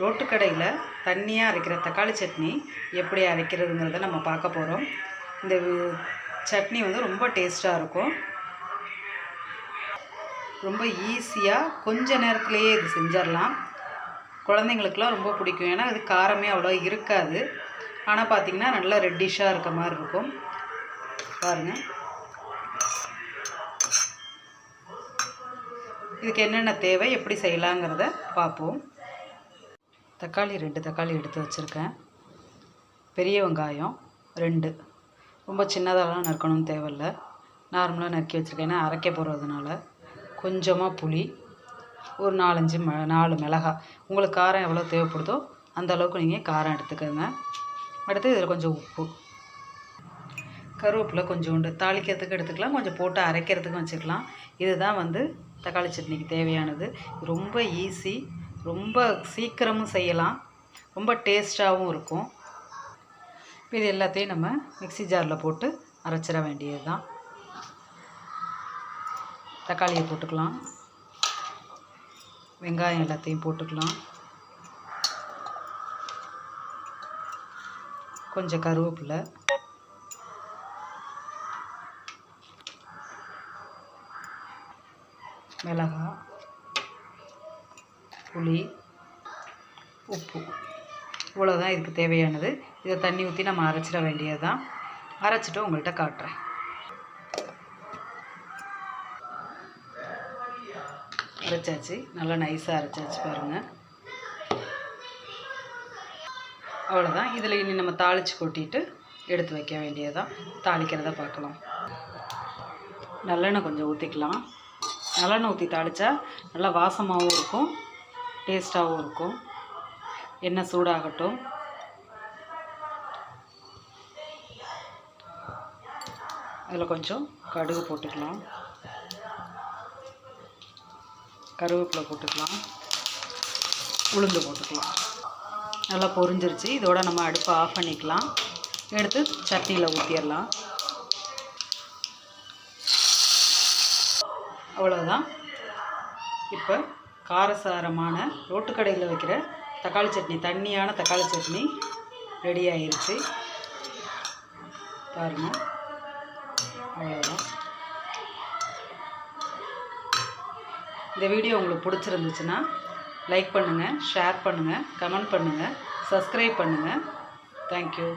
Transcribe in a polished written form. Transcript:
Road கடையில் தண்ணியாக அரைக்கிற தக்காளி சட்னி எப்படி அரைக்கிறதுங்கிறத நம்ம பார்க்க போகிறோம். இந்த சட்னி வந்து ரொம்ப டேஸ்ட்டாக இருக்கும். ரொம்ப ஈஸியாக கொஞ்ச நேரத்துலேயே இது செஞ்சிடலாம். குழந்தைங்களுக்குலாம் ரொம்ப பிடிக்கும். ஏன்னா அது காரமே அவ்வளோ இருக்காது. ஆனால் பார்த்திங்கன்னா நல்லா ரெட்டிஷாக இருக்க மாதிரி இருக்கும். பாருங்கள், இதுக்கு என்னென்ன தேவை, எப்படி செய்யலாங்கிறத பார்ப்போம். தக்காளி 2 தக்காளி எடுத்து வச்சுருக்கேன். பெரிய வெங்காயம் 2, ரொம்ப சின்னதாலாம் நறுக்கணும்னு தேவையில்லை, நார்மலாக நறுக்கி வச்சுருக்கேன். ஏன்னா அரைக்க போகிறதுனால. கொஞ்சமாக புளி, ஒரு 4 மிளகாய். உங்களுக்கு காரம் எவ்வளோ தேவைப்படுதோ அந்த அளவுக்கு நீங்கள் காரம் எடுத்துக்கோங்க. அடுத்து இதில் கொஞ்சம் உப்பு, கருவேப்பிலை கொஞ்சோண்டு தாளிக்கிறதுக்கு எடுத்துக்கலாம், கொஞ்சம் போட்டு அரைக்கிறதுக்கும் வச்சுக்கலாம். இதுதான் வந்து தக்காளி சட்னிக்கு தேவையானது. ரொம்ப ஈஸி, ரொம்ப சீக்கிரமும் செய்யலாம், ரொம்ப டேஸ்ட்டாகவும் இருக்கும். இது எல்லாத்தையும் நம்ம மிக்ஸி ஜாரில் போட்டு அரைச்சிட வேண்டியது தான். தக்காளியை போட்டுக்கலாம், வெங்காயம் எல்லாத்தையும் போட்டுக்கலாம், கொஞ்சம் கருவேப்பிலை, மிளகாய், புளி, உப்பு. இவ்வளோதான் இதுக்கு தேவையானது. இதை தண்ணி ஊற்றி நம்ம அரைச்சிட வேண்டியது தான். அரைச்சிட்டு உங்கள்கிட்ட காட்டுறேன். அரைச்சாச்சு, நல்லா நைஸாக அரைச்சாச்சு பாருங்கள். அவ்வளோதான். இதில் இனி நம்ம தாளித்து கொட்டிட்டு எடுத்து வைக்க வேண்டியதான். தாளிக்கிறத பார்க்கலாம். நல்லெண்ணெய் கொஞ்சம் ஊற்றிக்கலாம். நல்லெண்ணெய் ஊற்றி தாளித்தா நல்லா வாசமாகவும் இருக்கும், டேஸ்ட்டாகவும் இருக்கும். எண்ணெய் சூடாகட்டும். அதில் கொஞ்சம் கடுகு போட்டுக்கலாம், கருவேப்பிலை போட்டுக்கலாம், உளுந்து போட்டுக்கலாம். நல்லா பொரிஞ்சிருச்சு. இதோட நம்ம அடுப்பை ஆஃப் பண்ணிக்கலாம். எடுத்து சட்னியில் ஊற்றிடலாம். அவ்வளோதான். இப்போ காரசாரமான ரோட்டு கடையில் வைக்கிற தக்காளி சட்னி, தண்ணியான தக்காளி சட்னி ரெடி ஆகிருச்சு பாருங்கள். அவ்வளோதான். இந்த வீடியோ உங்களுக்கு பிடிச்சிருந்துச்சுன்னா லைக் பண்ணுங்கள், ஷேர் பண்ணுங்கள், கமெண்ட் பண்ணுங்கள், சப்ஸ்கிரைப் பண்ணுங்கள். தேங்க்யூ.